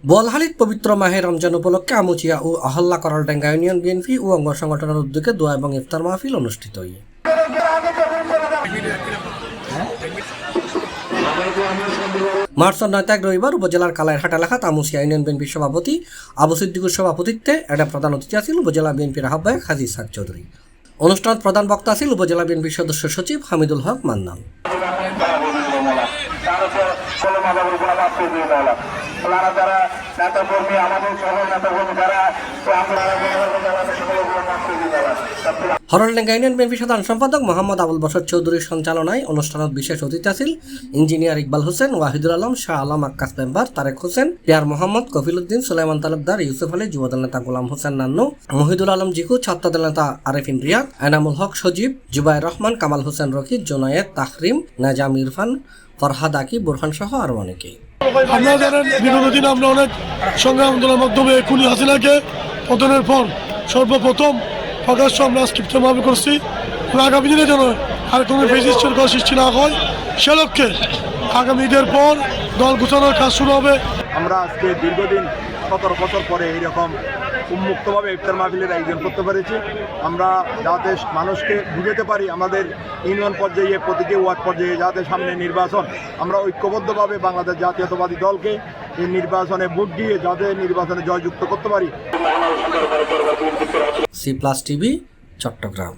বোয়ালখালীত পবিত্র মাহে রমজান উপলক্ষে আমুচিয়া ও আহল্লা করলডাঙ্গা ইউনিয়ন বিএনপি ও অঙ্গ সংগঠনের উদ্যোগে দোয়া এবং ইফতার মাহফিল অনুষ্ঠিত হয়। মার্চ 9 তারিখ রবিবার উপজেলার কালাইরহাট এলাকাত আমুচিয়া ইউনিয়ন বিএনপির সভাপতি আবু সিদ্দিকুর সভাপতিত্বে এটা প্রধান অতিথি আছেন উপজেলা বিএনপির আহ্বায়ক হাজী ইসহাক চৌধুরী। অনুষ্ঠানত প্রধান বক্তা ছিল উপজেলা বিএনপির সদস্য সচিব হামিদুল হক মান্নান। হরলডাঙ্গা ইউনিয়ন বিএনপি সাধারণ সম্পাদক মোহাম্মদ আবুল বশর চৌধুরীর সঞ্চালনায় অনুষ্ঠানত বিশেষ অতিথি আছেন ইঞ্জিনিয়ার ইকবাল হোসেন, ওয়াহিদুল আলম, শাহ আলম, আক্কাস মেম্বার, তারেক হোসেন, পিয়ার মোহাম্মদ, কফিলউদ্দিন, সুলাইমান তালুকদার, ইউসুফ আলী, যুবদল নেতা গোলাম হোসেন নান্নু, মহিদুল আলম জিকু, ছাত্রদল নেতা আরেফিন রিয়াদ, এনামুল হক সজীব, জুবাইর রহমান, কামাল হোসেন রকি, জোনায়েদ, তাহরিম, নাজাম ইরফান, ফরহাদ আকিব, বুরহান সহ আরো অনেকেই। আপনারা জানেন বিগত দিনে আমরা অনেক সংগ্রাম আন্দোলনের মাধ্যমে খুনি হাসিনাকে পতনের পর সর্বপ্রথম প্রকাশ্য আমরা ইফতার মাহফিল করছি। আগামী দিনে যেন আর কোনো ফেসিস্টের কোনো সৃষ্টি না হয় সে লক্ষ্যে আগামী ঈদের পর দল গুছানোর কাজ শুরু হবে। আমরা আজকে দীর্ঘদিন 17 বছর পরে এইরকম উন্মুক্তভাবে ইফতার মাহফিলের আয়োজন করতে পেরেছি। আমরা যাতে মানুষকে বুঝাতে পারি আমাদের ইউনিয়ন পর্যায়ে প্রতিটি ওয়ার্ড পর্যায়ে যাতে সামনে নির্বাচন আমরা ঐক্যবদ্ধভাবে বাংলাদেশ জাতীয়তাবাদী দলকে এই নির্বাচনে ভোট দিয়ে যাতে নির্বাচনে জয়যুক্ত করতে পারি। C plus TV, Chittagong.